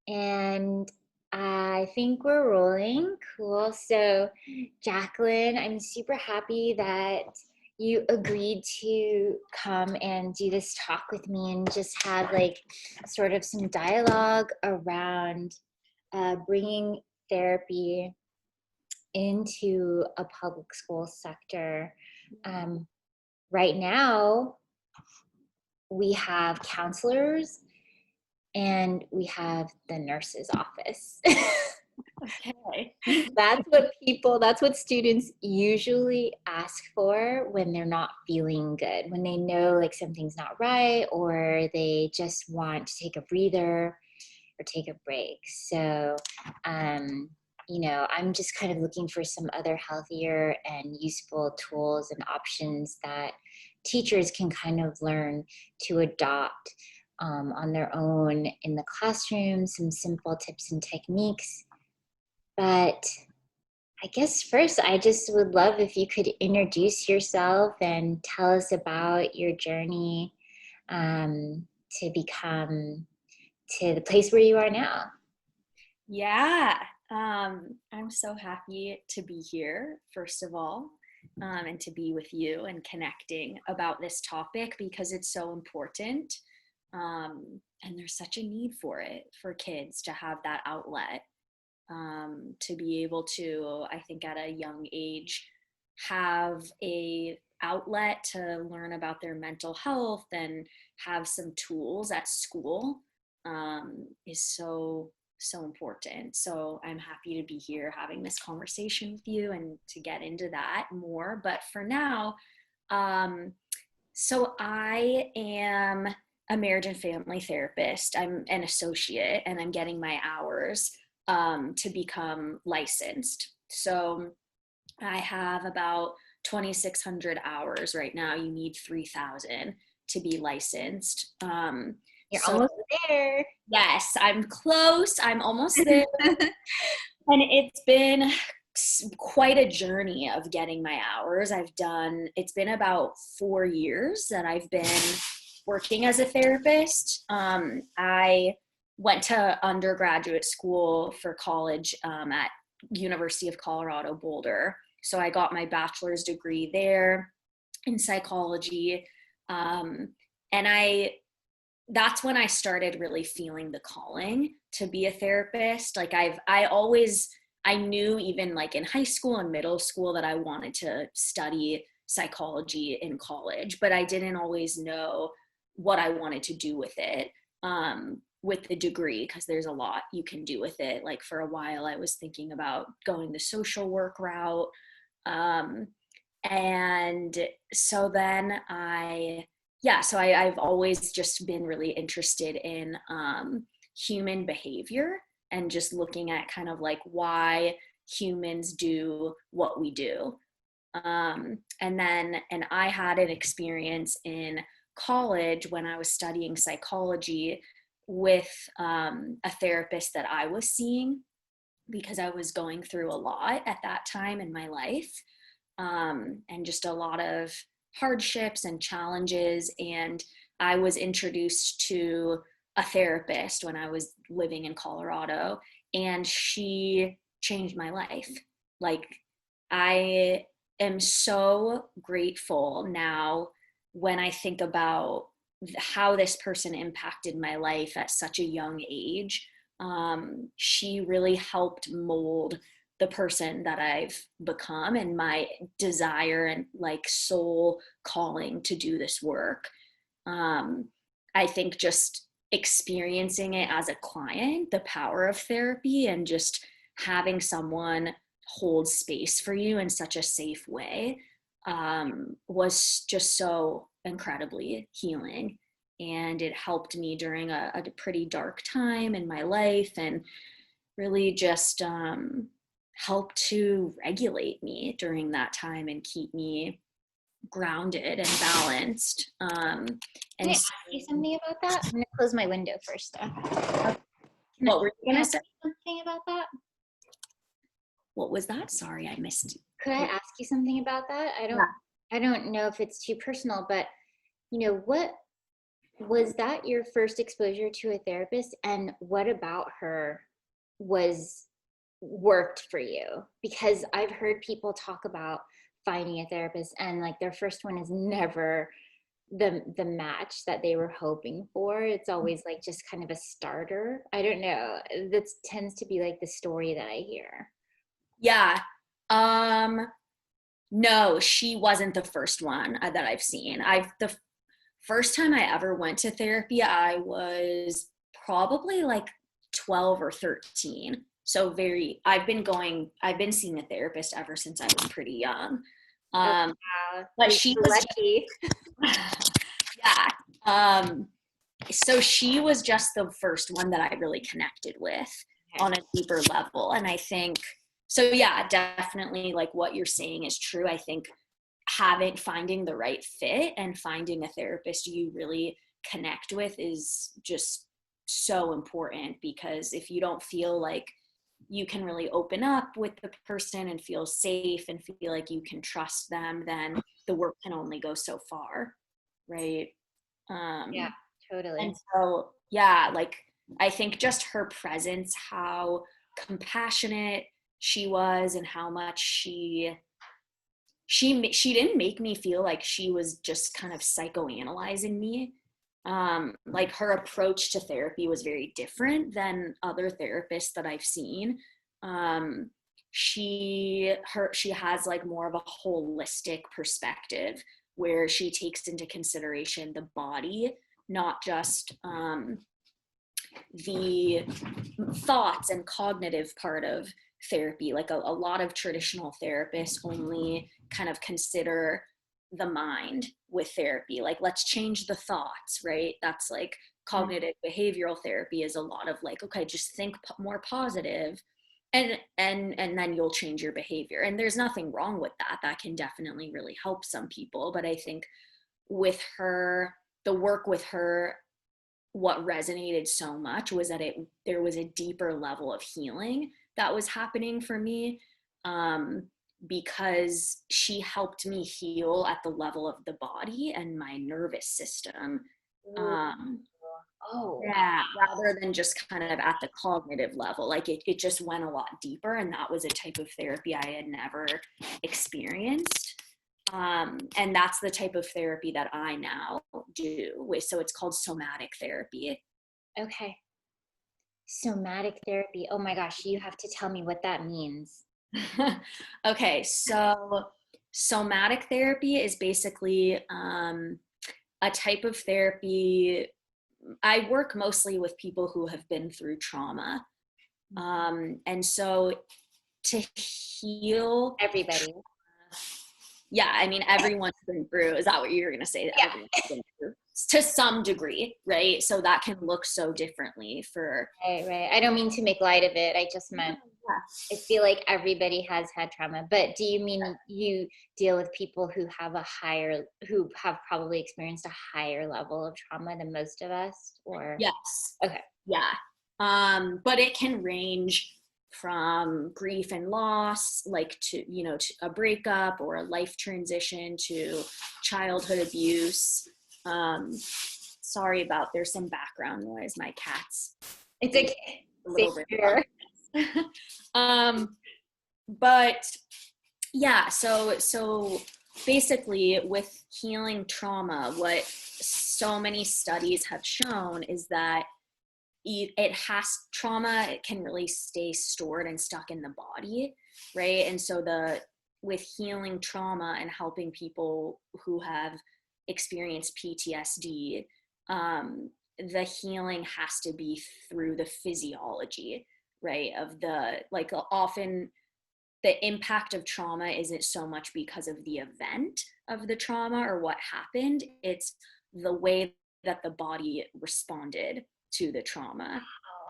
And I think we're rolling. Cool. So, Jacklynne, I'm super happy that you agreed to come and do this talk with me and just have like sort of some dialogue around bringing therapy into a public school sector. Um, right now, we have counselors and we have the nurse's office. Okay. That's what students usually ask for when they're not feeling good, when they know like something's not right, or they just want to take a breather or take a break. So, I'm just kind of looking for some other healthier and useful tools and options that teachers can kind of learn to adopt on their own in the classroom, some simple tips and techniques. But I guess first, I just would love if you could introduce yourself and tell us about your journey to become to the place where you are now. Yeah. I'm so happy to be here, first of all, and to be with you and connecting about this topic because it's so important. And there's such a need for it for kids to have that outlet, to be able to, I think at a young age, have a outlet to learn about their mental health and have some tools at school, is so important. So I'm happy to be here having this conversation with you and to get into that more. But for now, um, so I am a marriage and family therapist. I'm an associate and I'm getting my hours to become licensed. So I have about 2,600 hours right now. You need 3,000 to be licensed. You're So almost there. yes, I'm close. I'm almost there. And it's been quite a journey of getting my hours. It's been about 4 years that I've been working as a therapist. I went to undergraduate school for college at University of Colorado Boulder. So I got my bachelor's degree there in psychology. And that's when I started really feeling the calling to be a therapist. Like I knew even like in high school and middle school that I wanted to study psychology in college, but I didn't always know what I wanted to do with it, with the degree, because there's a lot you can do with it. Like for a while, I was thinking about going the social work route. Um, and so then I've always just been really interested in human behavior and just looking at kind of like why humans do what we do. And I had an experience in college when I was studying psychology with a therapist that I was seeing because I was going through a lot at that time in my life, and just a lot of hardships and challenges. And I was introduced to a therapist when I was living in Colorado, and she changed my life. Like, I am so grateful now when I think about how this person impacted my life at such a young age. She really helped mold the person that I've become and my desire and like soul calling to do this work. I think just experiencing it as a client, the power of therapy, and just having someone hold space for you in such a safe way, was just so incredibly healing. And it helped me during a pretty dark time in my life, and really just helped to regulate me during that time and keep me grounded and balanced. Can I And ask you something about that? I'm gonna close my window first though. what were you Can I gonna ask say? you something about that? What was that? Sorry, I missed. Could I ask you something about that? I don't know if it's too personal, but what Was that your first exposure to a therapist? And what about her was worked for you? Because I've heard people talk about finding a therapist and like their first one is never the match that they were hoping for. It's always like just kind of a starter. I don't know. That tends to be like the story that I hear. Yeah. Um, no, she wasn't the first one that I've seen. The first time I ever went to therapy, I was probably like 12 or 13. So I've been seeing a therapist ever since I was pretty young. Oh, Um, wow. but You're she so was lucky. yeah. So she was just the first one that I really connected with Okay. on a deeper level. And I think, so yeah, definitely like what you're saying is true. I think finding the right fit and finding a therapist you really connect with is just so important, because if you don't feel like you can really open up with the person and feel safe and feel like you can trust them, then the work can only go so far, right? Yeah, And totally. so, yeah, like I think just her presence, how compassionate she was, and how much she didn't make me feel like she was just kind of psychoanalyzing me. Like her approach to therapy was very different than other therapists that I've seen. Um, she has like more of a holistic perspective where she takes into consideration the body, not just the thoughts and cognitive part of therapy. Like a lot of traditional therapists only kind of consider the mind with therapy. Like, let's change the thoughts, right? That's like cognitive behavioral therapy is a lot of like, okay, just think more positive, and then you'll change your behavior. And there's nothing wrong with that. That can definitely really help some people. But I think with her, the work with her, what resonated so much was that there was a deeper level of healing that was happening for me, um, because she helped me heal at the level of the body and my nervous system. Ooh. um, Oh, yeah, rather than just kind of at the cognitive level. Like it just went a lot deeper, and that was a type of therapy I had never experienced. And that's the type of therapy that I now do with, so it's called somatic therapy. wow. Okay. Somatic therapy. Oh my gosh, you have to tell me what that means. Okay, so somatic therapy is basically a type of therapy. I work mostly with people who have been through trauma. And so to heal, Everybody. yeah, I mean, everyone's been through, is that what you're going to say? That Yeah. everyone's been through to some degree, right? So that can look so differently for, Right, right. I don't mean to make light of it. I just meant I feel like everybody has had trauma. But do you mean you deal with people who have probably experienced a higher level of trauma than most of us? Or, yes, okay. yeah. But it can range from grief and loss, like to a breakup or a life transition, to childhood abuse. Um, Sorry about, there's some background noise. My cat's It's being okay. a Same little bit here. um, but yeah, so basically with healing trauma, what so many studies have shown is that trauma, it can really stay stored and stuck in the body, right? And so with healing trauma and helping people who have experienced PTSD, the healing has to be through the physiology, right? Of the, like, often the impact of trauma isn't so much because of the event of the trauma or what happened, it's the way that the body responded to the trauma,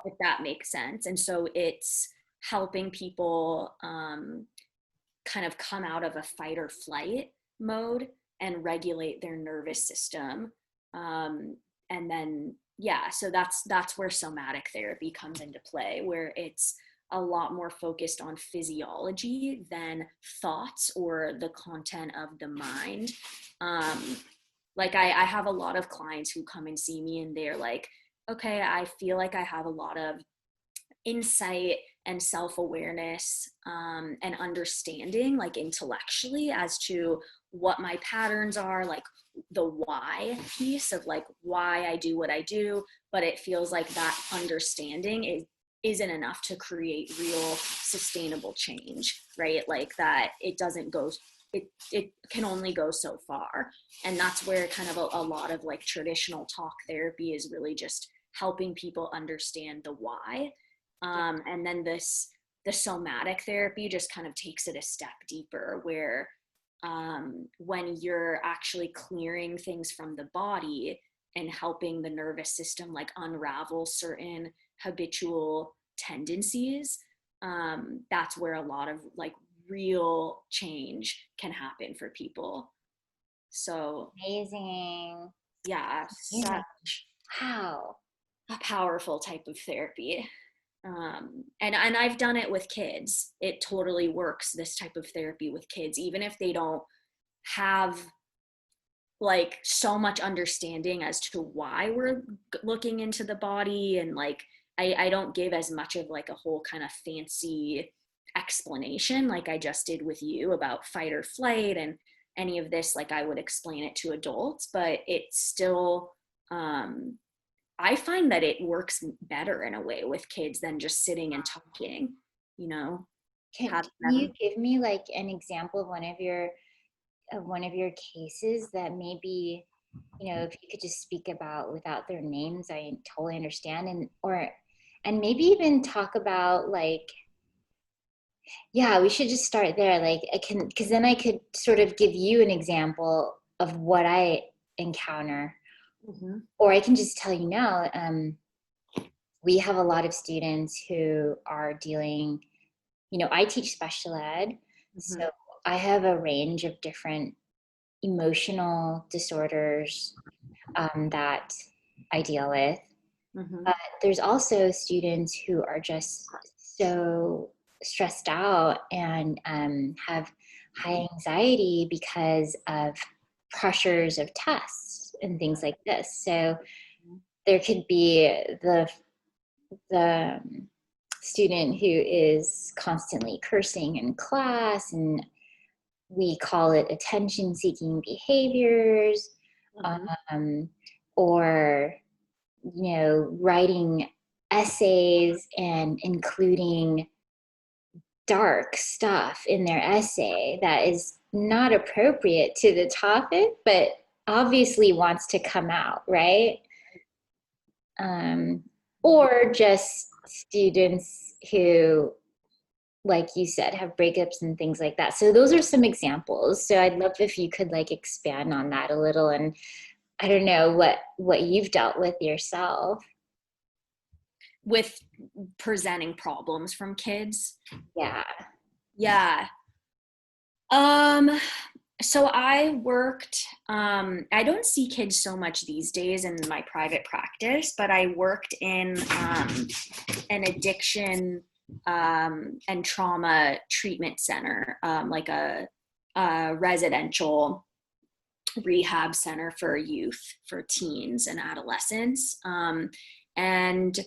if that makes sense. And so it's helping people kind of come out of a fight or flight mode and regulate their nervous system. And then, yeah, so that's where somatic therapy comes into play, where it's a lot more focused on physiology than thoughts or the content of the mind. Um, Like I have a lot of clients who come and see me and they're like, okay, I feel like I have a lot of insight and self-awareness, and understanding, like intellectually, as to what my patterns are, like the why piece of like why I do what I do, but it feels like that understanding isn't enough to create real sustainable change, right? Like that it doesn't go, it can only go so far. And that's where kind of a lot of like traditional talk therapy is really just helping people understand the why. And then the somatic therapy just kind of takes it a step deeper, where when you're actually clearing things from the body and helping the nervous system like unravel certain habitual tendencies, that's where a lot of like real change can happen for people. So Amazing. yeah, Amazing. such Wow. a powerful type of therapy. And I've done it with kids. It totally works, this type of therapy with kids, even if they don't have like so much understanding as to why we're looking into the body. And like I don't give as much of like a whole kind of fancy explanation like I just did with you about fight or flight and any of this. Like I would explain it to adults, but it's still, I find that it works better in a way with kids than just sitting and talking, you know, Can having you them. give me like an example of one of your cases that maybe, if you could just speak about without their names, I totally understand. And maybe even talk about like, yeah, we should just start there. Like I can, because then I could sort of give you an example of what I encounter, Mm-hmm. or I can just tell you now. We have a lot of students who are dealing, I teach special ed, Mm-hmm. so I have a range of different emotional disorders that I deal with. Mm-hmm. But there's also students who are just so stressed out and have high anxiety because of pressures of tests and things like this. So there could be the student who is constantly cursing in class, and we call it attention seeking behaviors, Mm-hmm. um, or writing essays and including dark stuff in their essay that is not appropriate to the topic but obviously wants to come out, right? um, or just students who, like you said, have breakups and things like that. So those are some examples. So I'd love if you could like expand on that a little, and I don't know what you've dealt with yourself. With presenting problems from kids. Yeah. Yeah. Um, so I worked, I don't see kids so much these days in my private practice, but I worked in an addiction and trauma treatment center, like a residential rehab center for youth, for teens and adolescents. And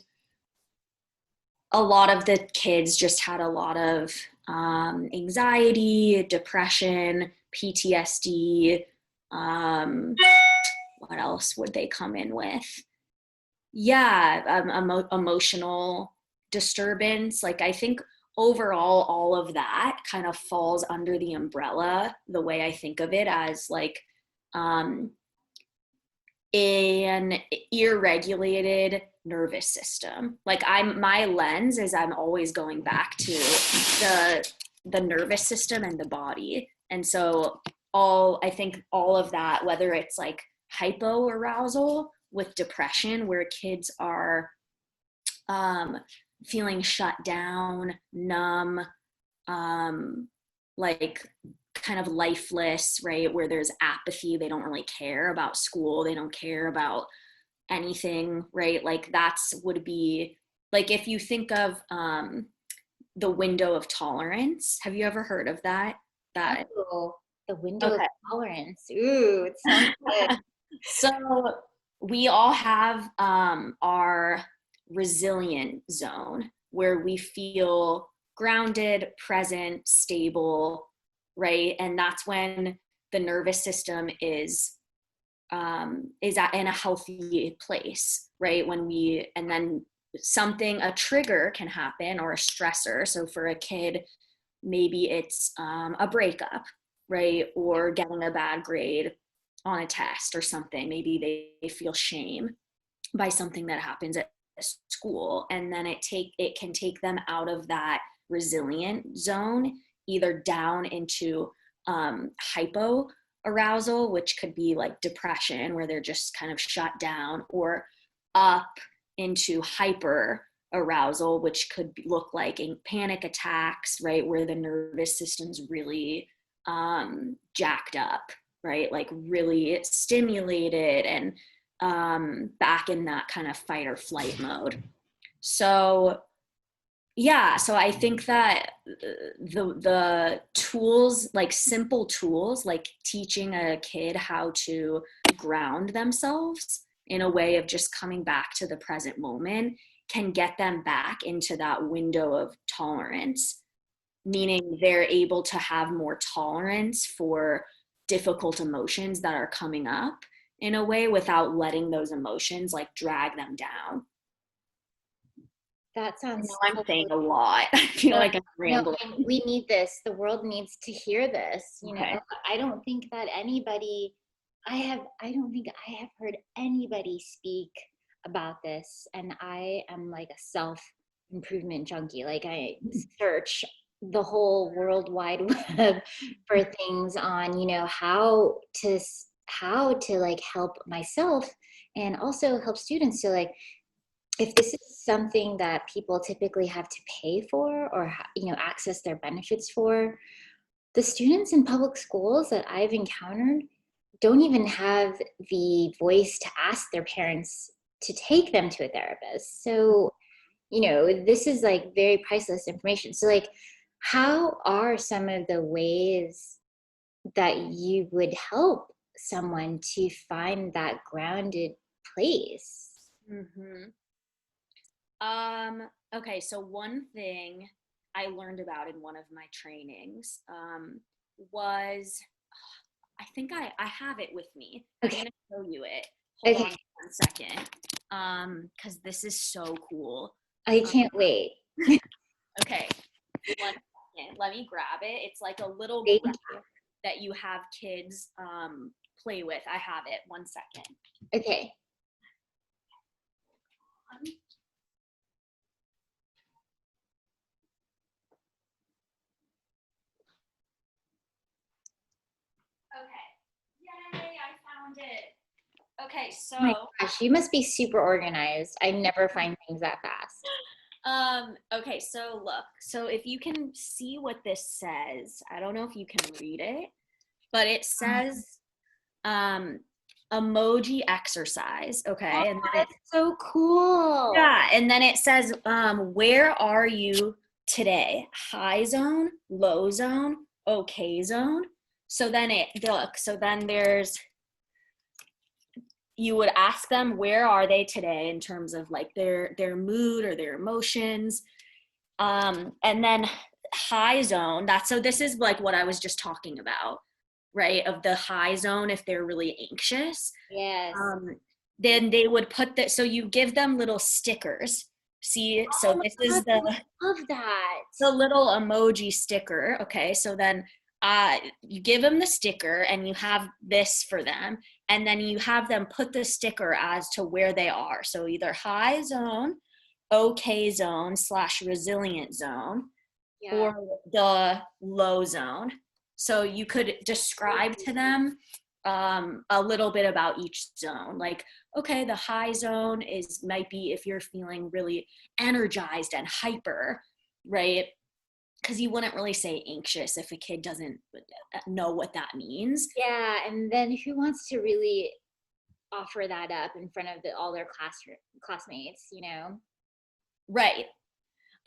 a lot of the kids just had a lot of anxiety, depression, PTSD. What else would they come in with? Yeah, emotional disturbance. Like I think overall, all of that kind of falls under the umbrella, the way I think of it, as like um, an irregulated nervous system. Like my lens is I'm always going back to the nervous system and the body. And so I think all of that, whether it's like hypoarousal with depression, where kids are um, feeling shut down, numb, like kind of lifeless, right? Where there's apathy, they don't really care about school, they don't care about anything, right? Like that's would be like if you think of the window of tolerance. Have you ever heard of that? That Oh, the window of okay. tolerance. Ooh, it sounds good. So we all have our resilient zone where we feel grounded, present, stable, right? And that's when the nervous system in a healthy place, right? And then a trigger can happen or a stressor. So for a kid, maybe it's a breakup, right? Or getting a bad grade on a test or something. Maybe they feel shame by something that happens at school, and then it can take them out of that resilient zone, either down into hypo arousal, which could be like depression where they're just kind of shut down, or up into hyper arousal, which could look like in panic attacks, right, where the nervous system's really jacked up, right, like really stimulated and back in that kind of fight or flight mode. So yeah, so I think that the tools, like simple tools, like teaching a kid how to ground themselves in a way of just coming back to the present moment, can get them back into that window of tolerance, meaning they're able to have more tolerance for difficult emotions that are coming up in a way without letting those emotions like drag them down. That I know sounds I'm saying totally. a lot. I feel No, like I'm no, rambling. and we need this. The world needs to hear this. Okay. I don't think that anybody, I don't think I have heard anybody speak about this. And I am like a self improvement junkie. Like I search the whole world wide web for things on, how to like help myself and also help students to like, if this is something that people typically have to pay for or access their benefits for, the students in public schools that I've encountered don't even have the voice to ask their parents to take them to a therapist. So this is like very priceless information. So like, how are some of the ways that you would help someone to find that grounded place? Mm-hmm. Okay, so one thing I learned about in one of my trainings was, I think I have it with me. I'm Okay. gonna show you it. Hold Okay. on 1 second. Because this is so cool. I Um, can't wait. okay, 1 second. Let me grab it. It's like a little Thank graph you. that you have kids play with. I have it. 1 second. Okay. Okay. Yay, I found it. Okay, Oh my so gosh, you must be super organized. I never find things that fast. okay, so look. So if you can see what this says, I don't know if you can read it, but it says um emoji exercise, Oh, okay? And then that's so cool. yeah, and then it says where are you today? High zone, low zone, okay zone. So then there's, you would ask them where are they today in terms of like their mood or their emotions, and then high zone, that's, so this is like what I was just talking about, right, of the high zone. If they're really anxious, Yes. um, then they would put that, so you give them little stickers. See, Oh so my this God, is I love that. the little emoji sticker. Okay, so then you give them the sticker and you have this for them, and then you have them put the sticker as to where they are. So either high zone, okay zone / resilient zone, Yeah. or the low zone. So you could describe to them a little bit about each zone. Like, okay, the high zone might be if you're feeling really energized and hyper, right? Because you wouldn't really say anxious if a kid doesn't know what that means. Yeah, and then who wants to really offer that up in front of all their classmates? Right.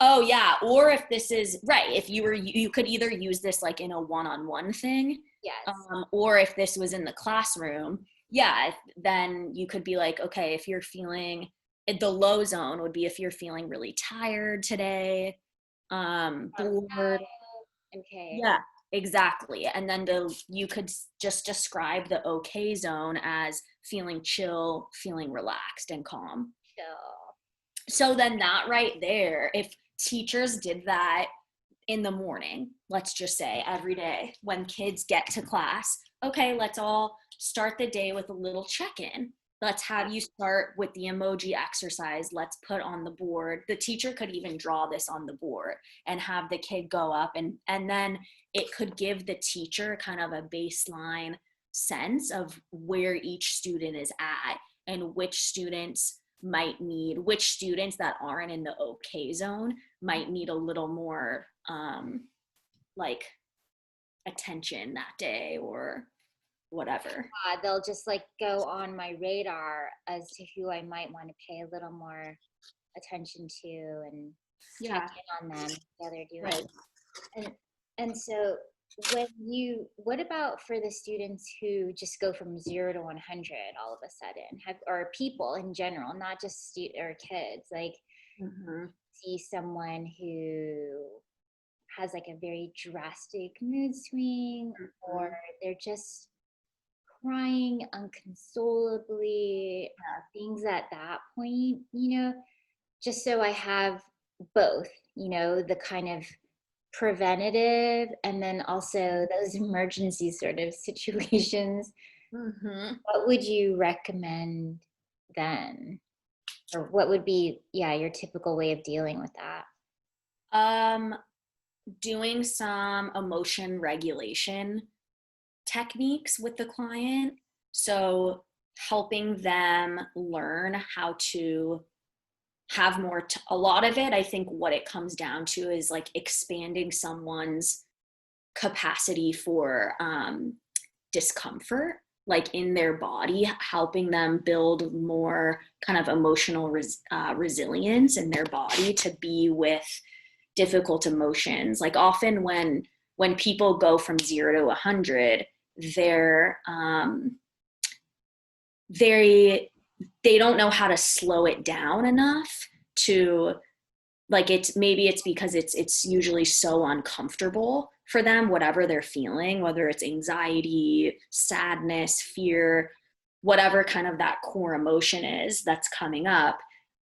Oh yeah. Or if this is right, if you could either use this like in a one-on-one thing, Yes. or if this was in the classroom, yeah, then you could be like, okay, if you're feeling, the low zone would be if you're feeling really tired today, bored. Okay. Yeah, exactly. And then you could just describe the okay zone as feeling chill, feeling relaxed and calm. Chill. So then that right there, if teachers did that in the morning, let's just say every day when kids get to class, okay, let's all start the day with a little check-in. Let's have you start with the emoji exercise. Let's put on the board. The teacher could even draw this on the board and have the kid go up, and then it could give the teacher kind of a baseline sense of where each student is at and which students that aren't in the okay zone might need a little more like attention that day or whatever. They'll just like go on my radar as to who I might want to pay a little more attention to and check Yeah, in on them, how they're doing. right. And and so what about for the students who just go from 0 to 100 all of a sudden, or people in general, not just or kids, like Mm-hmm. see someone who has like a very drastic mood swing, or Mm-hmm. they're just crying unconsolably, things at that point, just so I have both, the kind of preventative and then also those emergency sort of situations. Mm-hmm. What would you recommend then? Or what would be, yeah, your typical way of dealing with that? um Doing some emotion regulation techniques with the client. So helping them learn how to have more, a lot of it, I think what it comes down to is like expanding someone's capacity for discomfort, like in their body, helping them build more kind of emotional resilience in their body to be with difficult emotions. Like often when people go from 0 to 100, they're they don't know how to slow it down enough to, like, it's because it's usually so uncomfortable for them, whatever they're feeling, whether it's anxiety, sadness, fear, whatever kind of that core emotion is that's coming up.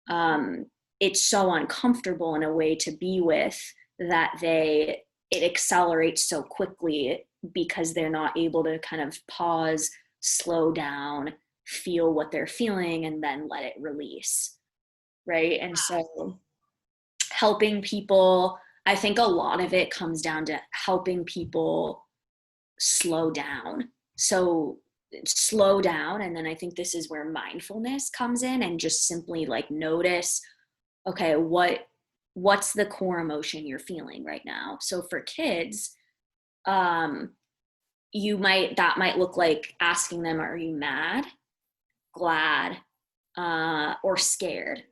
um, it's so uncomfortable in a way to be with, that it accelerates so quickly because they're not able to kind of pause, slow down, feel what they're feeling, and then let it release, right? And so helping people, I think a lot of it comes down to helping people slow down. So slow down, and then I think this is where mindfulness comes in, and just simply like notice, okay, what's the core emotion you're feeling right now? So for kids, um that might look like asking them, are you mad, glad, or scared?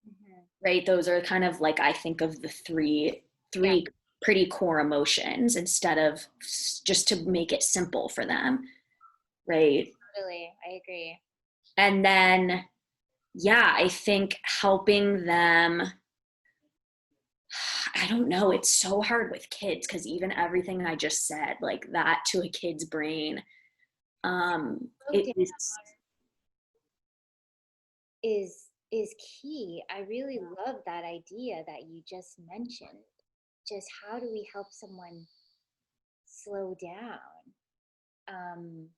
Mhm. Right? Those are kind of like, I think of the Yeah, three pretty core emotions, instead of just to make it simple for them, right? totally. I agree. And then, yeah, I think helping them, I don't know, it's so hard with kids because even everything I just said, like that to a kid's brain, Slow it down is. is key. I really love that idea that you just mentioned. Just how do we help someone slow down? Um,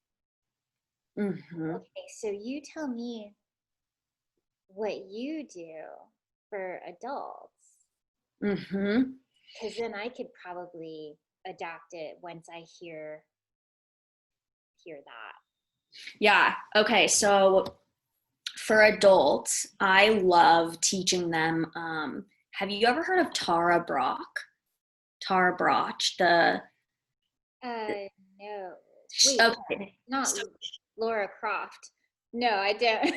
Mm-hmm. okay, so you tell me what you do for adults, Mm-hmm. because then I could probably adapt it once I hear that. Yeah. Okay. So for adults, I love teaching them. Have you ever heard of Tara Brach, No. Wait, okay. not So, Laura Croft. No, I don't.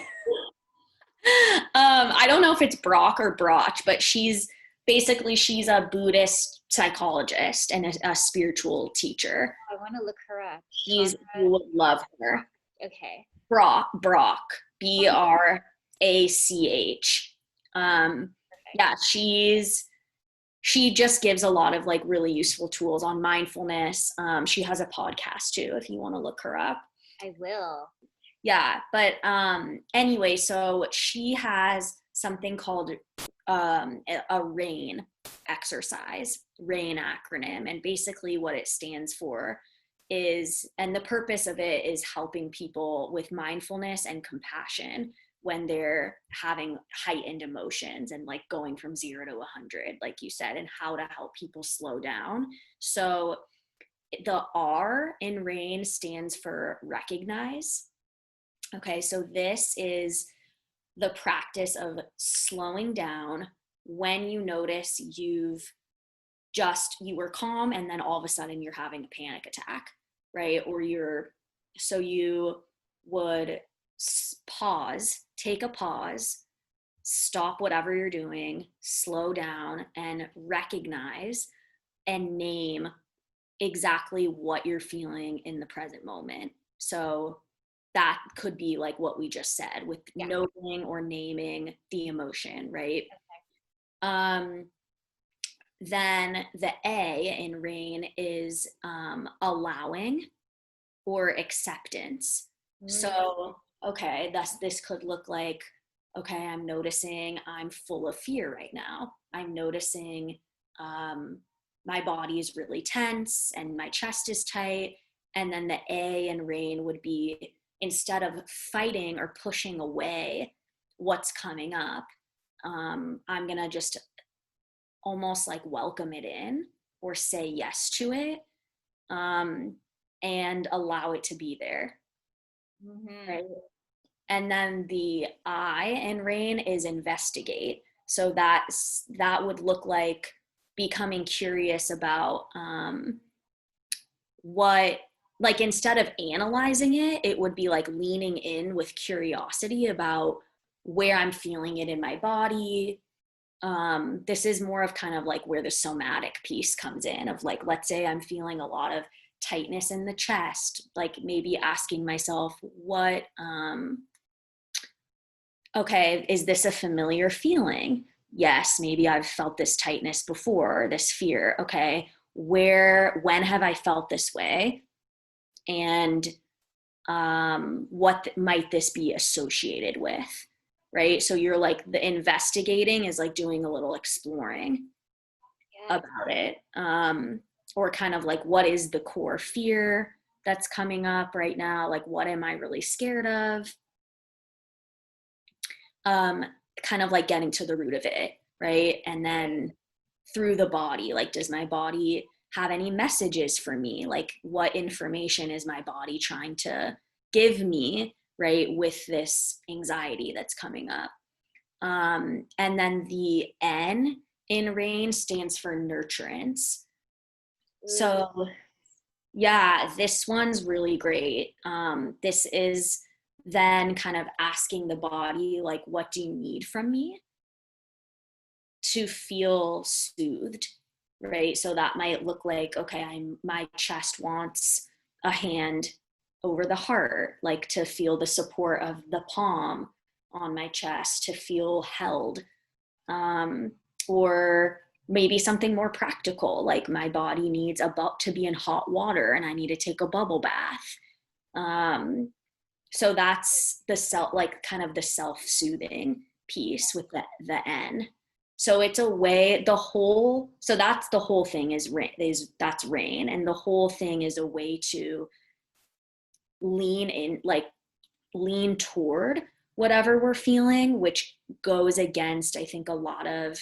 I don't know if it's Brock or Broch, but she's a Buddhist psychologist and a spiritual teacher. I want to look her up. You would love her. Okay. Brock, Brach. Yeah, she just gives a lot of like really useful tools on mindfulness. She has a podcast too, if you want to look her up. I will. Yeah, but anyway, so she has something called a RAIN exercise, RAIN acronym, and basically what it stands for is, and the purpose of it is helping people with mindfulness and compassion when they're having heightened emotions and like going from 0 to 100, like you said, and how to help people slow down. So the R in RAIN stands for recognize. Okay, so this is the practice of slowing down when you notice you were calm and then all of a sudden you're having a panic attack, right? Or so you would take a pause, stop whatever you're doing, slow down and recognize and name exactly what you're feeling in the present moment. So that could be like what we just said with noting or naming the emotion, right? Okay. Then the A in RAIN is allowing or acceptance. So, okay, this could look like, okay, I'm noticing I'm full of fear right now. I'm noticing my body is really tense and my chest is tight. And then the A in RAIN would be, instead of fighting or pushing away what's coming up, I'm going to just almost like welcome it in or say yes to it, and allow it to be there. Right. And then the I in RAIN is investigate. So that would look like becoming curious about what, like instead of analyzing it, it would be like leaning in with curiosity about where I'm feeling it in my body. This is more of kind of like where the somatic piece comes in of like, let's say I'm feeling a lot of tightness in the chest, like maybe asking myself okay, is this a familiar feeling? Yes, maybe I've felt this tightness before, this fear. Okay, when have I felt this way? And what might this be associated with? Right? So you're like, the investigating is like doing a little exploring about it. Or kind of like, what is the core fear that's coming up right now? Like, what am I really scared of? Kind of like getting to the root of it, right? And then through the body, like, does my body have any messages for me? Like, what information is my body trying to give me, right, with this anxiety that's coming up? And then the N in RAIN stands for nurturance. So yeah, this one's really great. This is then kind of asking the body, like, what do you need from me to feel soothed, right? So that might look like, okay, my chest wants a hand over the heart, like to feel the support of the palm on my chest, to feel held. Or maybe something more practical, like my body needs to be in hot water and I need to take a bubble bath. So that's the self, like kind of the self-soothing piece with the N. So it's a way, so that's the whole thing that's RAIN. And the whole thing is a way to lean in, like lean toward whatever we're feeling, which goes against, I think, a lot of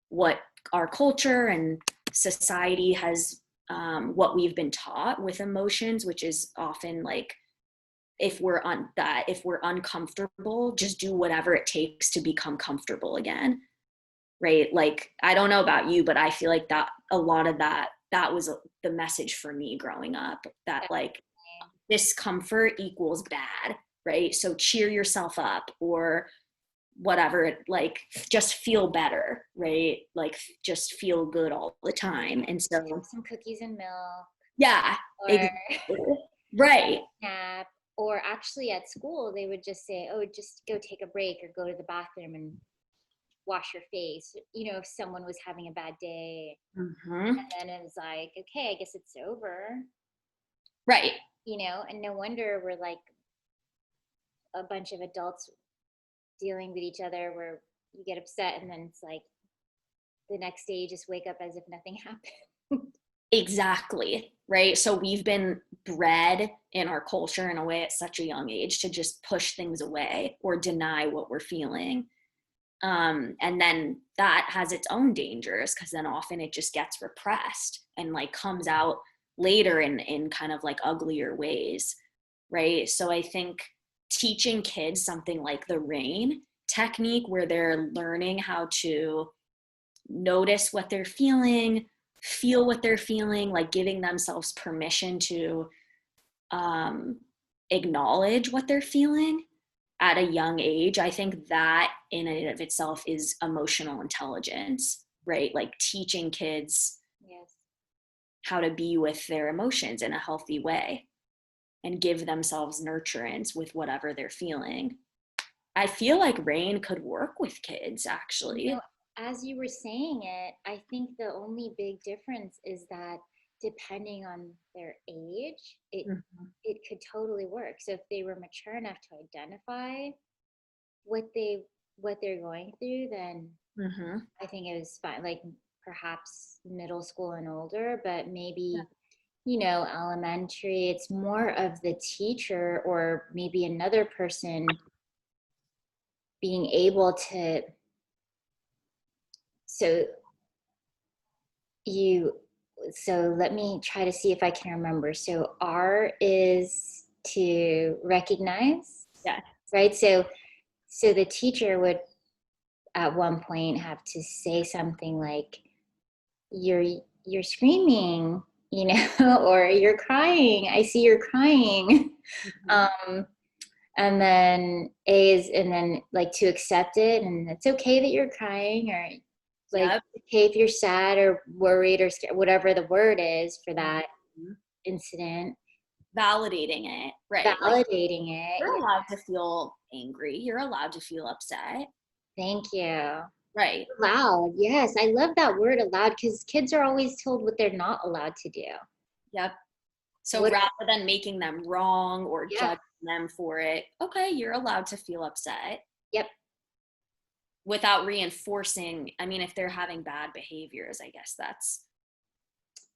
what our culture and society has, what we've been taught with emotions, which is often like, if we're uncomfortable, just do whatever it takes to become comfortable again, right? Like, I don't know about you, but I feel like that a lot of that was the message for me growing up, that like discomfort equals bad, right? So cheer yourself up, or whatever, like just feel better, right? Like just feel good all the time. And so some cookies and milk. yeah, Or exactly. Right. nap. or actually at school, they would just say, oh, just go take a break or go to the bathroom and wash your face. You know, if someone was having a bad day, Mm-hmm. and then it's like, okay, I guess it's over, Right. you know, and no wonder we're like a bunch of adults dealing with each other where you get upset and then it's like the next day you just wake up as if nothing happened. Exactly. Right. So we've been bred in our culture in a way at such a young age to just push things away or deny what we're feeling. And then that has its own dangers because then often it just gets repressed and like comes out later in kind of like uglier ways. Right. So I think teaching kids something like the rain technique where they're learning how to notice what they're feeling, feel what they're feeling, like giving themselves permission to um, acknowledge what they're feeling at a young age. I think that in and of itself is emotional intelligence, right? Like teaching kids Yes. how to be with their emotions in a healthy way and give themselves nurturance with whatever they're feeling. I feel like rain could work with kids You know, actually. as you were saying it, I think the only big difference is that depending on their age, it could totally work. So if they were mature enough to identify what they're going through, then Mm-hmm. I think it was fine. Like perhaps middle school and older, but maybe, you know, elementary, it's more of the teacher or maybe another person being able to, so you so let me try to see if I can remember. So R is to recognize, Yeah. right? So the teacher would at one point have to say something like, you're screaming, you know, or you're crying, I see you're crying. Mm-hmm. um and then A is, and then like to accept it, and it's okay that you're crying, or like Yep. okay if you're sad or worried or scared, whatever the word is for that Mhm. incident. Validating it, right? Like Validating it. you're Yeah, allowed to feel angry, you're allowed to feel upset, thank you. right? Allowed, yes, I love that word, allowed, because kids are always told what they're not allowed to do. Yep. So What? rather than making them wrong or Yeah. judging them for it, okay, you're allowed to feel upset Yep. without reinforcing. I mean, if they're having bad behaviors, I guess that's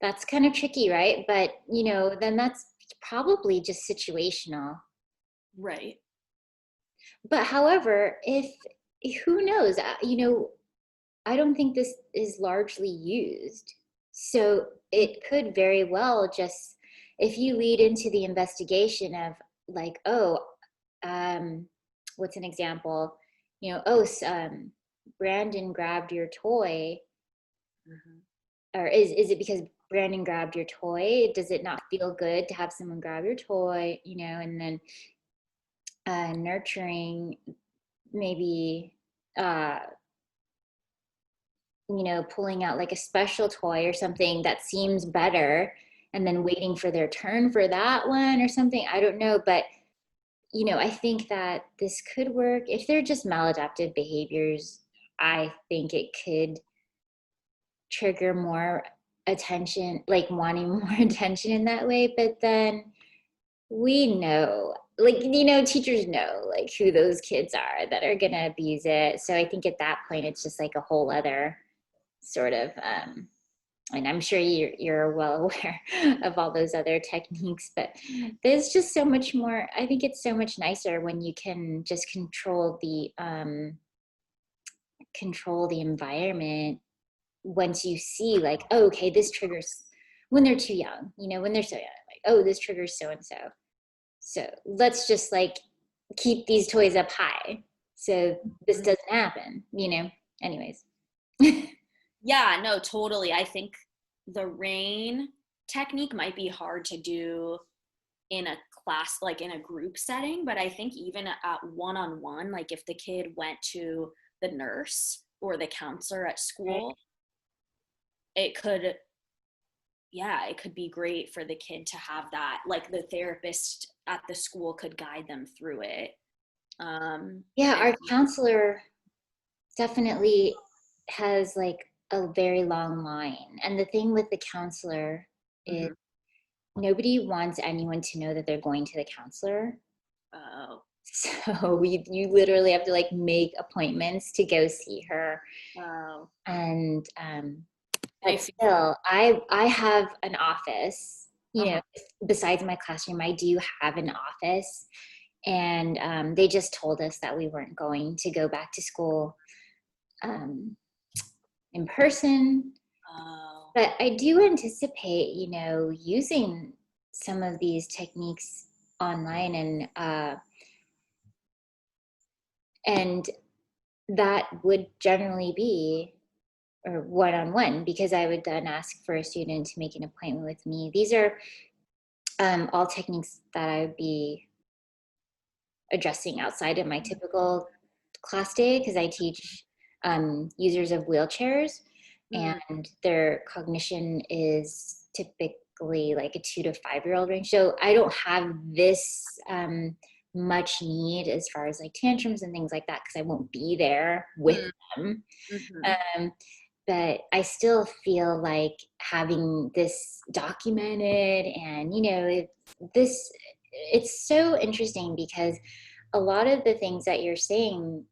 That's kind of tricky, right? But you know, then that's probably just situational. right. But however, if who knows, you know, I don't think this is largely used. So it could very well just, if you lead into the investigation of like, oh, um, what's an example? You know, oh, Brandon grabbed your toy, Mm-hmm. or is it because Brandon grabbed your toy? Does it not feel good to have someone grab your toy? You know, and then nurturing maybe uh you know, pulling out like a special toy or something that seems better, and then waiting for their turn for that one or something. I don't know. But, you know, I think that this could work. If they're just maladaptive behaviors, I think it could trigger more attention, like wanting more attention in that way. But then we know, like, you know, teachers know like who those kids are that are going to abuse it. So I think at that point, it's just like a whole other sort of and I'm sure you're well aware of all those other techniques, but there's just so much more. I think it's so much nicer when you can just control the environment once you see like, oh, okay, this triggers when they're too young, you know, when they're so young, like, oh, this triggers so and so. So let's just like keep these toys up high so this Mm-hmm. doesn't happen, you know. Anyways. Yeah, no, totally. I think the rain technique might be hard to do in a class, like in a group setting, but I think even at one-on-one, like if the kid went to the nurse or the counselor at Right. school, it could yeah, it could be great for the kid to have that, like the therapist at the school could guide them through it. Yeah, And our counselor definitely has like a very long line. And the thing with the counselor is mhm. nobody wants anyone to know that they're going to the counselor. Oh, So you literally have to like make appointments to go see her. oh, And I but feel, still, I have an office. You know, uh-huh. besides my classroom, I do have an office, and they just told us that we weren't going to go back to school um, in person. Oh, But I do anticipate, you know, using some of these techniques online, and that would generally be or one-on-one because I would then ask for a student to make an appointment with me. These are all techniques that I would be addressing outside of my typical class day because I teach users of wheelchairs mm, and their cognition is typically like a 2 to 5 year old range. So I don't have this much need as far as like tantrums and things like that because I won't be there with mm, them. mhm. Um, but I still feel like having this documented and, you know, this, it's so interesting because a lot of the things that you're saying,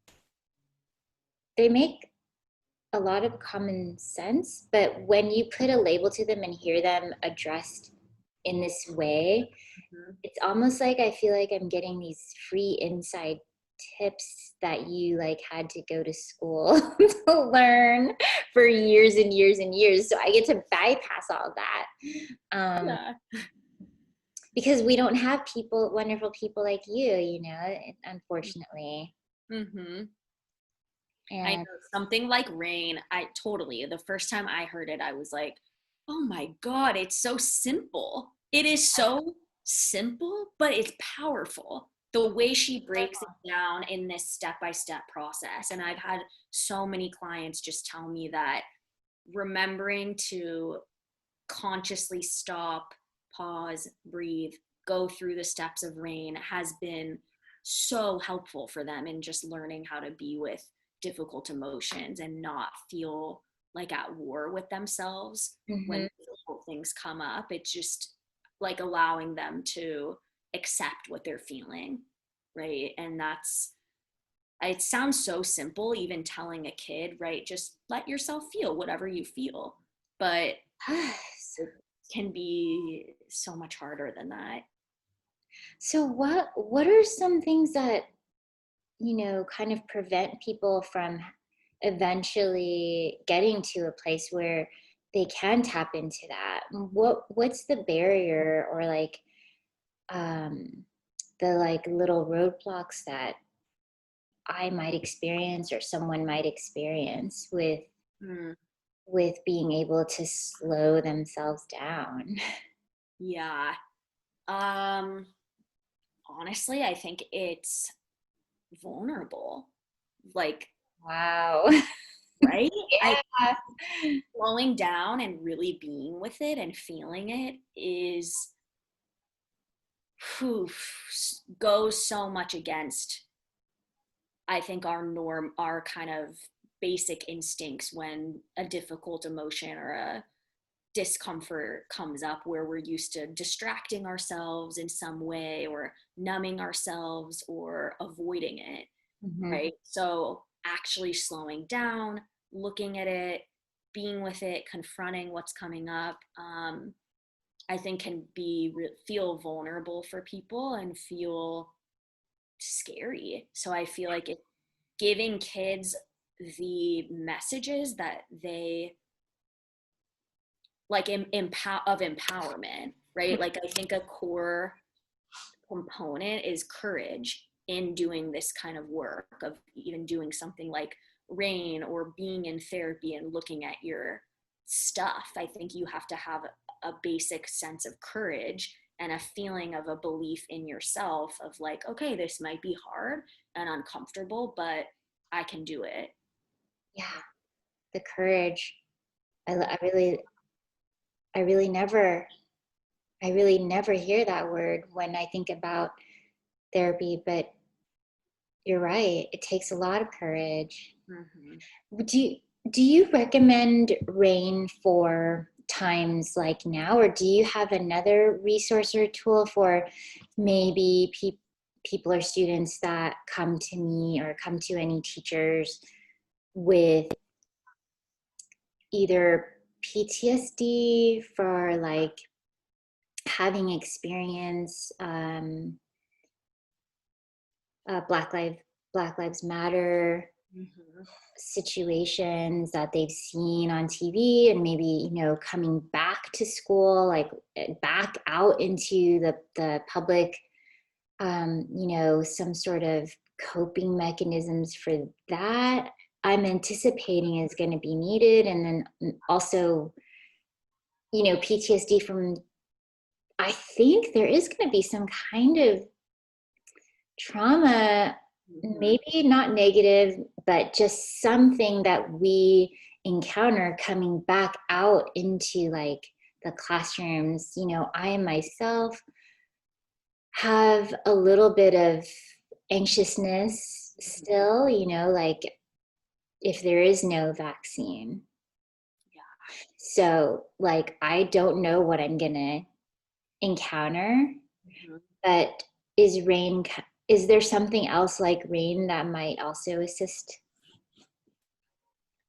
they make a lot of common sense, but when you put a label to them and hear them addressed in this way, Mhm. it's almost like I feel like I'm getting these free inside tips that you like had to go to school to learn for years and years and years. So I get to bypass all of that Yeah. because we don't have people, wonderful people like you know, unfortunately. Hmm. I know And something like rain. I totally, the first time I heard it, I was like, oh my God, it's so simple. It is so simple, but it's powerful. The way she breaks it down in this step by step process. And I've had so many clients just tell me that remembering to consciously stop, pause, breathe, go through the steps of rain has been so helpful for them in just learning how to be with difficult emotions and not feel like at war with themselves when mhm. difficult things come up. It's just like allowing them to accept what they're feeling, right? And that's, it sounds so simple, even telling a kid, right? Just let yourself feel whatever you feel. But it can be so much harder than that. So what are some things that, you know, kind of prevent people from eventually getting to a place where they can tap into that? What's the barrier or like the like little roadblocks that I might experience or someone might experience Mm, with being able to slow themselves down? yeah. Um, Honestly, I think it's vulnerable. Like, Wow. right? I Yeah. slowing down and really being with it and feeling it is whew, goes so much against, I think, our norm, our kind of basic instincts when a difficult emotion or a discomfort comes up where we're used to distracting ourselves in some way or numbing ourselves or avoiding it, Mhm. right? So actually slowing down, looking at it, being with it, confronting what's coming up, I think can be feel vulnerable for people and feel scary. So I feel like it giving kids the messages that they like of empowerment, right? Like I think a core component is courage in doing this kind of work, of even doing something like rain or being in therapy and looking at your stuff. I think you have to have a basic sense of courage and a feeling of a belief in yourself of like, okay, this might be hard and uncomfortable, but I can do it. Yeah, the courage. I really I really never I really never hear that word when I think about therapy, but you're right. It takes a lot of courage. Mm-hmm. Do you, do you recommend rain for times like now, or do you have another resource or tool for maybe people or students that come to me or come to any teachers with either PTSD for like having experience Black Lives Matter Mm-hmm. situations that they've seen on TV, and maybe, coming back to school, like back out into the public, some sort of coping mechanisms for that I'm anticipating is going to be needed. And then also, PTSD from, I think there is going to be some kind of trauma, Mm-hmm. maybe not negative, but just something that we encounter coming back out into like the classrooms. I myself have a little bit of anxiousness still, like if there is no vaccine. So, like, I don't know what I'm gonna encounter, Yeah. but is rain, is there something else like rain that might also assist?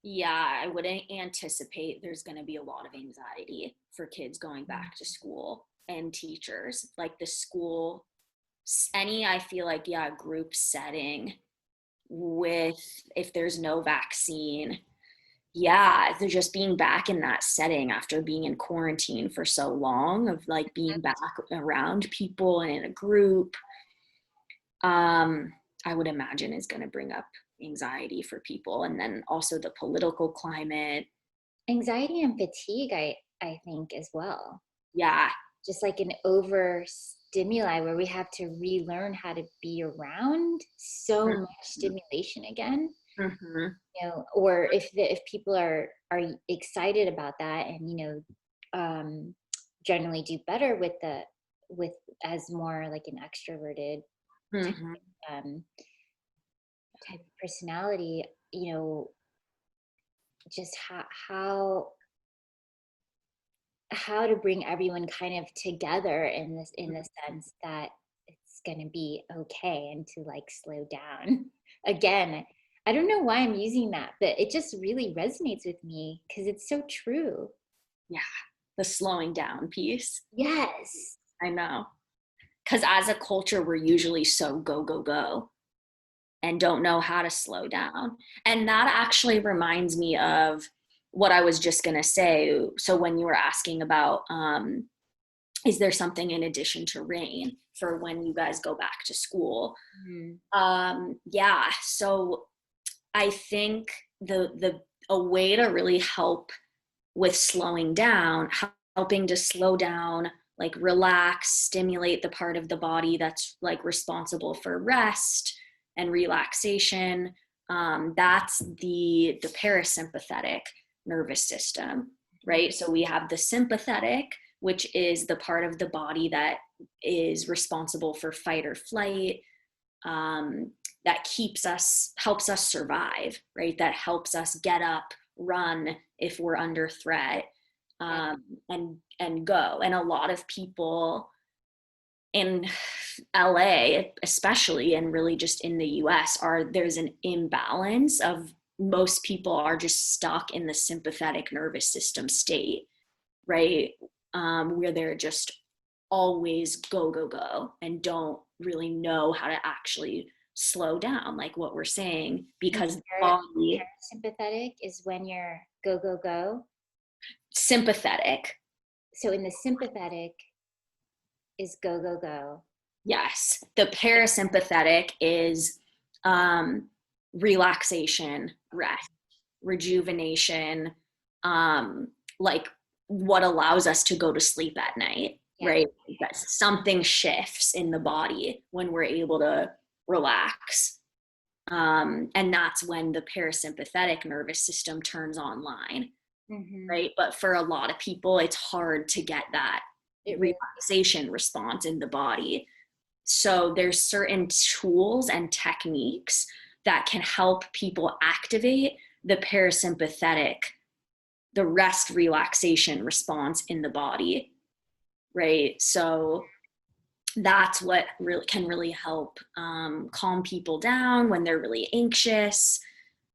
Yeah, I wouldn't anticipate there's going to be a lot of anxiety for kids going back to school and teachers. Like the school, any, I feel like, yeah, group setting with, if there's no vaccine, yeah, they're just being back in that setting after being in quarantine for so long, of like being back around people and in a group. um, I would imagine is going to bring up anxiety for people. And then also the political climate. Anxiety and fatigue, I think as well. Yeah. Just like an over stimuli where we have to relearn how to be around so much stimulation again. Mm-hmm. Or if people are excited about that, and generally do better with as more like an extroverted Mm-hmm. um, type of personality, just how to bring everyone kind of together in the sense that it's going to be okay, and to like slow down again. I don't know why I'm using that, but it just really resonates with me because it's so true. Yeah. The slowing down piece. Yes. I know. Because as a culture, we're usually so go, go, go and don't know how to slow down. And that actually reminds me of what I was just going to say. So when you were asking about, is there something in addition to rain for when you guys go back to school? Mm. Yeah. So I think the a way to really help with slowing down, helping to slow down, like relax, stimulate the part of the body that's like responsible for rest and relaxation. That's the parasympathetic nervous system, right? So we have the sympathetic, which is the part of the body that is responsible for fight or flight, um, that helps us survive, right? That helps us get up, run if we're under threat, Yeah. and go. And a lot of people in LA, especially, and really just in the US, there's an imbalance of most people are just stuck in the sympathetic nervous system state, right? Where they're just always go, go, go, and don't really know how to actually slow down, like what we're saying, And because the body, parasympathetic is when you're go, go, go. sympathetic, So in the sympathetic is go, go, go. yes. The parasympathetic is relaxation, rest, rejuvenation, like what allows us to go to sleep at night, Yeah. right? That something shifts in the body when we're able to relax. And that's when the parasympathetic nervous system turns online. right? But for a lot of people, it's hard to get that relaxation response in the body. So there's certain tools and techniques that can help people activate the parasympathetic, the rest relaxation response in the body, right? So that's what really can really help calm people down when they're really anxious.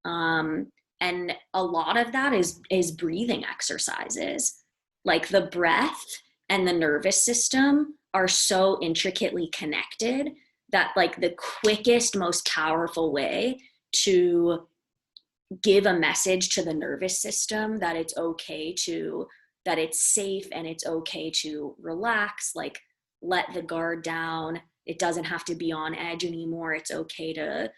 And a lot of that is breathing exercises. Like the breath and the nervous system are so intricately connected that like the quickest, most powerful way to give a message to the nervous system that it's okay to, that it's safe and it's okay to relax, like let the guard down. It doesn't have to be on edge anymore. It's okay to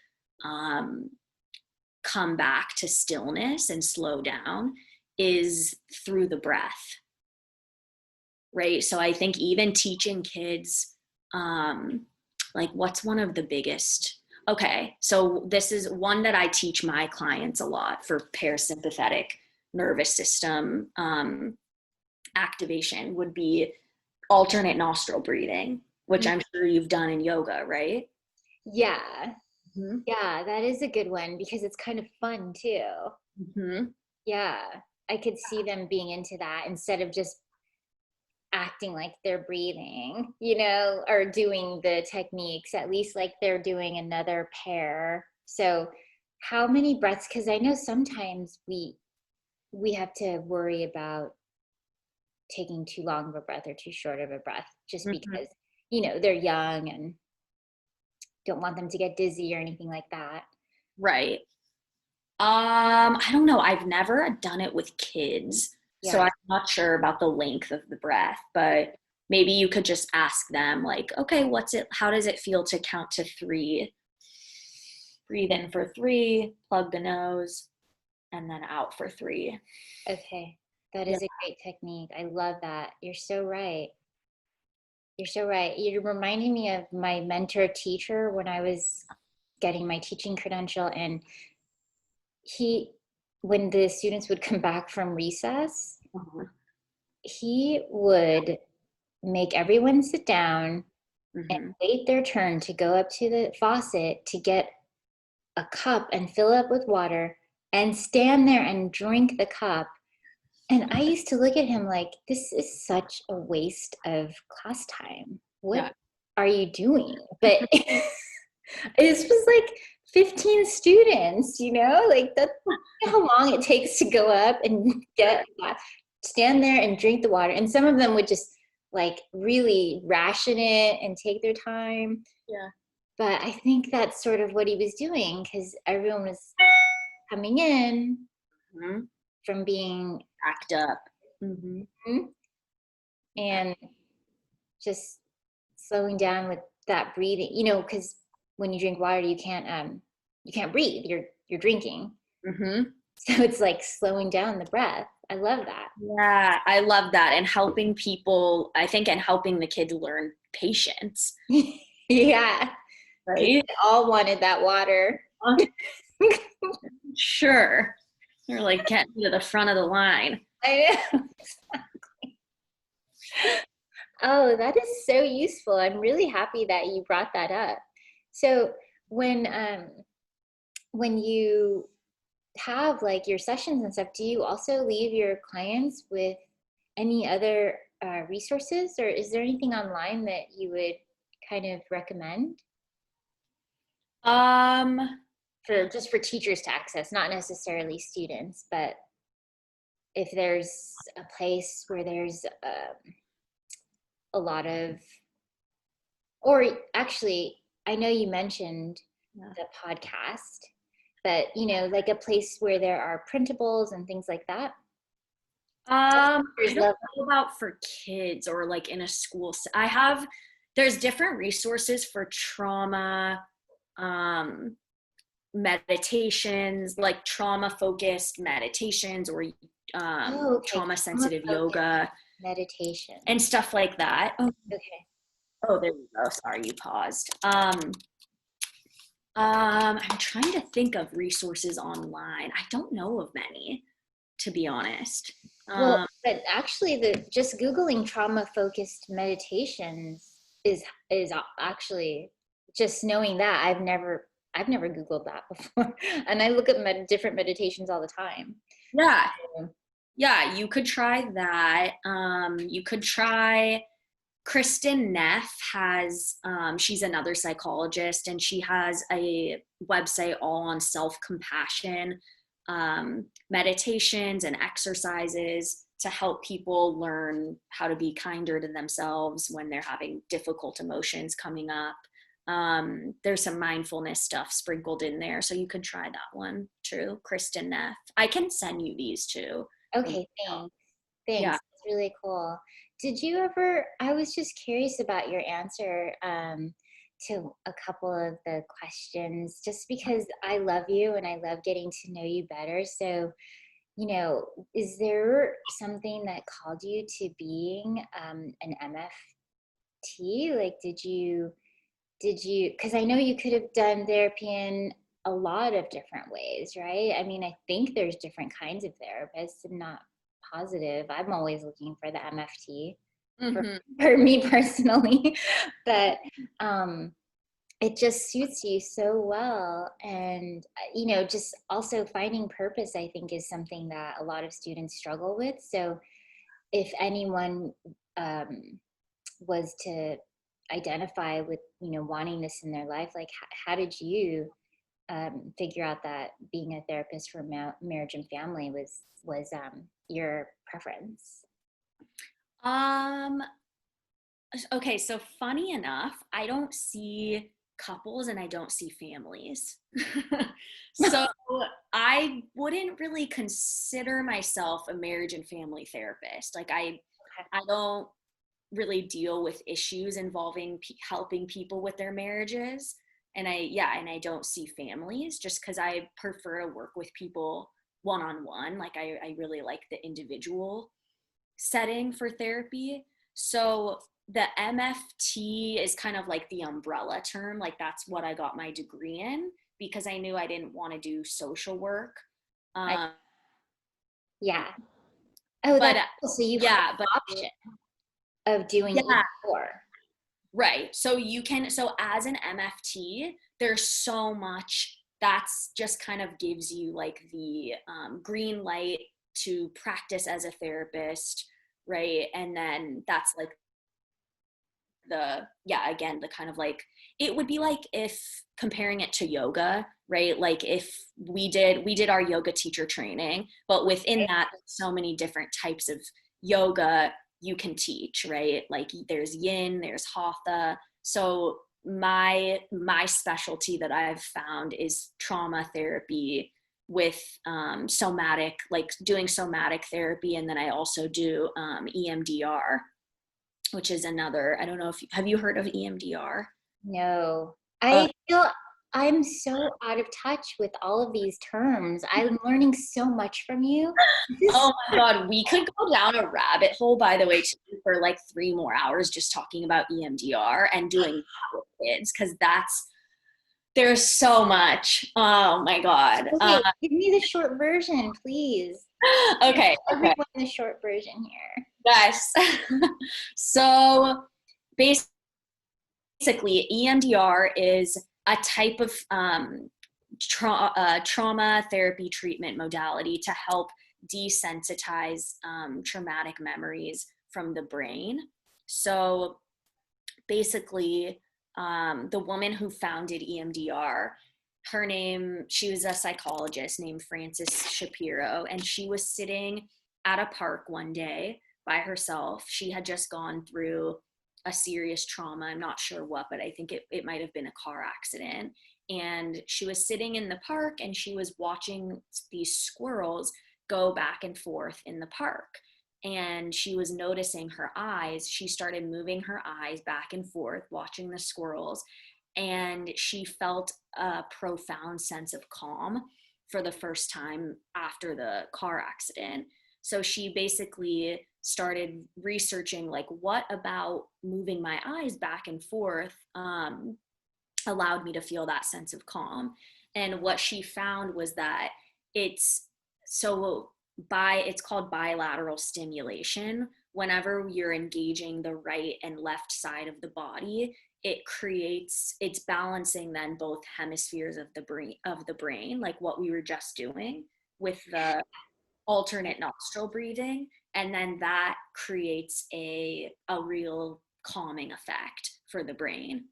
come back to stillness and slow down, is through the breath, right? So I think even teaching kids, like what's one of the biggest, okay, so this is one that I teach my clients a lot for parasympathetic nervous system activation would be alternate nostril breathing, which I'm sure you've done in yoga, right? Yeah. Yeah, that is a good one because it's kind of fun too. Yeah, I could see them being into that instead of just acting like they're breathing, or doing the techniques, at least like they're doing another pair. So how many breaths? Because I know sometimes we have to worry about taking too long of a breath or too short of a breath just because, they're young and don't want them to get dizzy or anything like that. Right. I don't know. I've never done it with kids, so I'm not sure about the length of the breath, but maybe you could just ask them like, okay, how does it feel to count to 3? Breathe in for 3, plug the nose, and then out for 3. Okay. That is a great technique. I love that. You're so right. You're so right. You're reminding me of my mentor teacher when I was getting my teaching credential, and when the students would come back from recess, he would make everyone sit down and wait their turn to go up to the faucet to get a cup and fill it up with water and stand there and drink the cup. And I used to look at him like, this is such a waste of class time. What are you doing? But this was like 15 students, like that's how long it takes to go up and stand there and drink the water. And some of them would just like really ration it and take their time. Yeah. But I think that's sort of what he was doing because everyone was coming in from being packed up. And just slowing down with that breathing, because when you drink water, you can't breathe. You're drinking. So it's like slowing down the breath. I love that. Yeah, I love that. And helping people, I think, and helping the kids learn patience. Yeah. Right? We all wanted that water. Sure. They're like getting to the front of the line. I know. Exactly. Oh, that is so useful. I'm really happy that you brought that up. So when you have like your sessions and stuff, do you also leave your clients with any other resources, or is there anything online that you would kind of recommend? For teachers to access, not necessarily students, but if there's a place where there's a lot of, or actually, I know you mentioned the podcast, but like a place where there are printables and things like that. I don't know about for kids or like in a school. There's different resources for trauma, meditations, like trauma focused meditations or trauma sensitive yoga meditation and stuff like that. Okay. Oh, there we go. Sorry, you paused. I'm trying to think of resources online. I don't know of many, to be honest. Well, but actually, the just Googling trauma-focused meditations is actually just knowing that I've never Googled that before, and I look at different meditations all the time. Yeah, So, yeah, you could try that. You could try Kristen Neff has, she's another psychologist, and she has a website all on self-compassion, meditations and exercises to help people learn how to be kinder to themselves when they're having difficult emotions coming up. There's some mindfulness stuff sprinkled in there, so you could try that one too. Kristen Neff. I can send you these two. okay, thanks. Yeah. Thanks. That's really cool. Did you ever, I was just curious about your answer to a couple of the questions, just because I love you and I love getting to know you better. So, is there something that called you to being an MFT? Like, because I know you could have done therapy in a lot of different ways, right? I mean, I think there's different kinds of therapists. I'm not positive. I'm always looking for the MFT for, Mm-hmm. for me personally, but it just suits you so well. And, just also finding purpose, I think, is something that a lot of students struggle with. So if anyone um, was to identify with wanting this in their life, like how did you figure out that being a therapist for marriage and family was your preference? Um, okay, so funny enough, I don't see couples and I don't see families. So I wouldn't really consider myself a marriage and family therapist. Like I don't really deal with issues involving helping people with their marriages. And I don't see families just because I prefer to work with people one on one. Like I really like the individual setting for therapy. So the MFT is kind of like the umbrella term. Like that's what I got my degree in because I knew I didn't want to do social work. I, Um, yeah. Oh, but that's cool. So you had yeah, but the option of doing either yeah, or. right. So so as an MFT, there's so much that's just kind of gives you like the green light to practice as a therapist, right? And then that's like again, the kind of like, it would be like if comparing it to yoga, right? Like if we did our yoga teacher training, but within that, so many different types of yoga you can teach, right? Like there's yin, there's hatha. So my specialty that I've found is trauma therapy with somatic, like doing somatic therapy, and then I also do EMDR, which is another, I don't know if have you heard of EMDR? No, Uh, I feel I'm so out of touch with all of these terms. I'm learning so much from you. This oh my God, we could go down a rabbit hole, by the way, for like 3 more hours just talking about EMDR and doing that with kids, because there's so much. Oh my God. okay, give me the short version, please. Give Okay, okay. everyone the short version here. Yes. So basically, EMDR is a type of trauma therapy treatment modality to help desensitize traumatic memories from the brain. So basically, the woman who founded EMDR, she was a psychologist named Frances Shapiro, and she was sitting at a park one day by herself. She had just gone through a serious trauma. I'm not sure what, but I think it might have been a car accident. And she was sitting in the park and she was watching these squirrels go back and forth in the park. And she was noticing her eyes. She started moving her eyes back and forth, watching the squirrels. And she felt a profound sense of calm for the first time after the car accident. So she basically started researching, like, what about moving my eyes back and forth allowed me to feel that sense of calm. And what she found was that it's so it's called bilateral stimulation. Whenever you're engaging the right and left side of the body, it's balancing then both hemispheres of the brain, like what we were just doing with the alternate nostril breathing, and then that creates a real calming effect for the brain.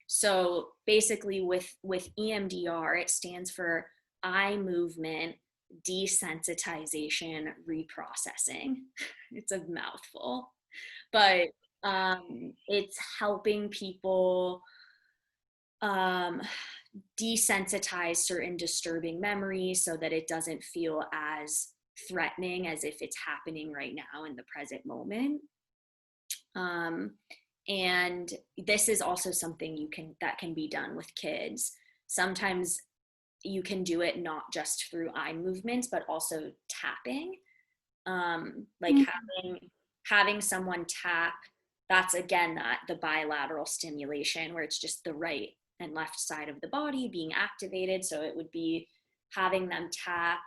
So basically with EMDR, it stands for eye movement desensitization reprocessing. It's a mouthful, but it's helping people desensitize certain disturbing memories so that it doesn't feel as threatening as if it's happening right now in the present moment. And this is also something that can be done with kids. Sometimes you can do it not just through eye movements, but also tapping. Like having someone tap, that's again the bilateral stimulation where it's just the right and left side of the body being activated. So it would be having them tap.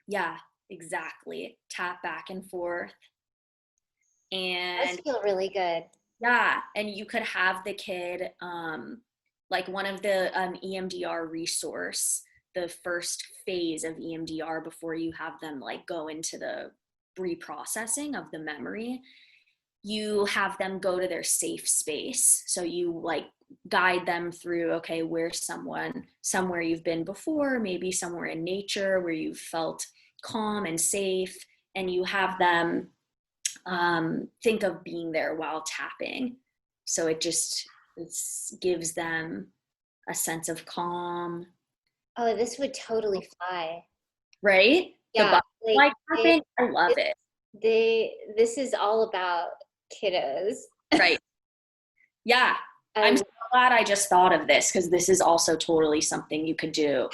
Yeah, exactly. Tap back and forth. And Those feel really good. yeah, and you could have the kid, like one of the EMDR resource, the first phase of EMDR before you have them like go into the reprocessing of the memory, you have them go to their safe space. So you like guide them through, okay, where's somewhere you've been before, maybe somewhere in nature where you've felt calm and safe, and you have them think of being there while tapping. So it gives them a sense of calm. Oh, this would totally fly. Right? The Yeah, butterfly tapping, I love it. this is all about kiddos. Right. Yeah. I'm so glad I just thought of this because this is also totally something you could do.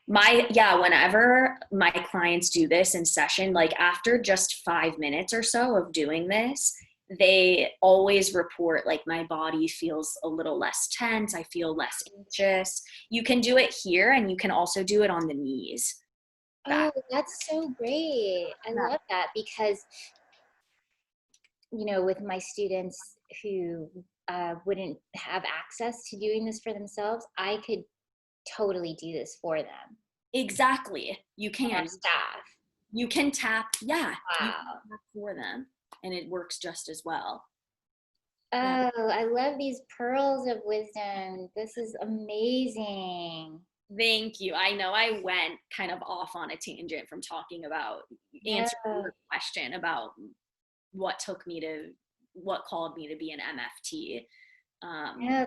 Whenever my clients do this in session, like after just 5 minutes or so of doing this, they always report like my body feels a little less tense. I feel less anxious. You can do it here and you can also do it on the knees. Oh, that's so great. I love that because, with my students who wouldn't have access to doing this for themselves, I could totally do this for them. Exactly. You And our can. staff. You can tap, yeah, you Wow. can tap for them, and it works just as well. Yeah. Oh, I love these pearls of wisdom. This is amazing. Thank you. I know I went kind of off on a tangent from talking about Yeah. answering your question about what called me to be an MFT. Yeah,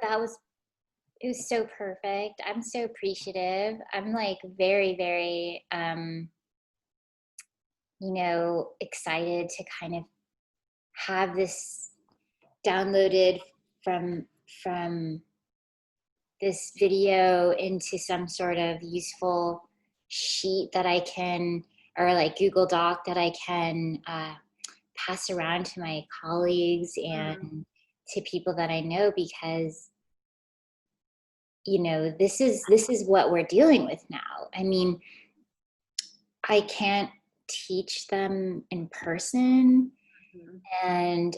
it was so perfect. I'm so appreciative. I'm like very, very excited to kind of have this downloaded from this video into some sort of useful sheet that I can, or like Google Doc that I can pass around to my colleagues and to people that I know, because this is what we're dealing with now. I mean, I can't teach them in person, and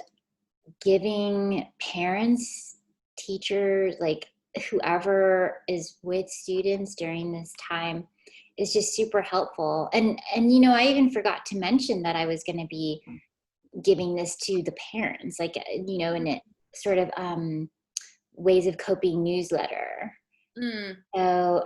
giving parents, teachers, like whoever is with students during this time is just super helpful. And I even forgot to mention that I was going to be giving this to the parents, like in a sort of ways of coping newsletter. So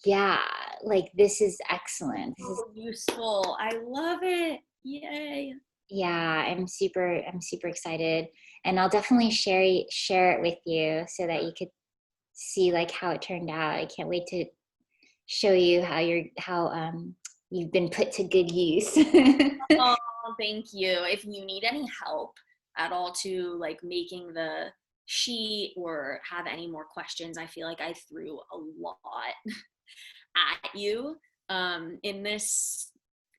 yeah, like this is excellent. This is So useful. I love it. Yay. Yeah, I'm super excited, and I'll definitely share it with you so that you could see like how it turned out. I can't wait to show you how you've been put to good use. Oh, thank you. If you need any help at all to like making the sheet or have any more questions, I feel like I threw a lot at you in this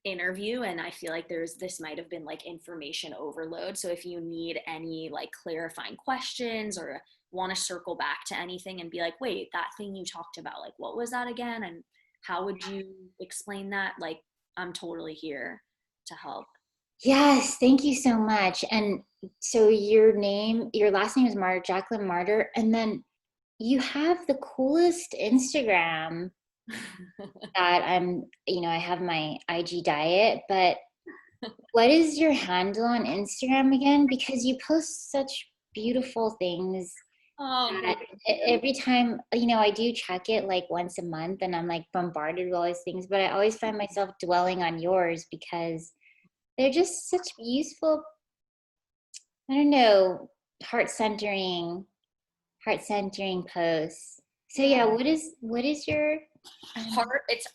interview, and I feel like this might have been like information overload. So if you need any like clarifying questions or want to circle back to anything and be like, wait, that thing you talked about, like what was that again, and how would you explain that? Like, I'm totally here to help. Yes, thank you so much. And so your last name is Marder, Jacklynne Marder, and then you have the coolest Instagram that I have my IG diet, but what is your handle on Instagram again? Because you post such beautiful things Oh, that thank you. every time, I do check it like once a month and I'm like bombarded with all these things, but I always find myself dwelling on yours because they're just such useful, I don't know, heart centering, heart centering posts. So Yeah. yeah, what is your It's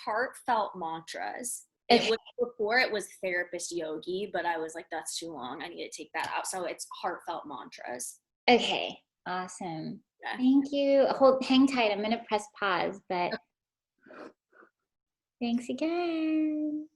heartfelt mantras. It okay, was before it was therapist yogi, but I was like, that's too long. I need to take that out. So it's heartfelt mantras. okay, awesome. Yeah. Thank you. Hang tight. I'm gonna press pause, but thanks again.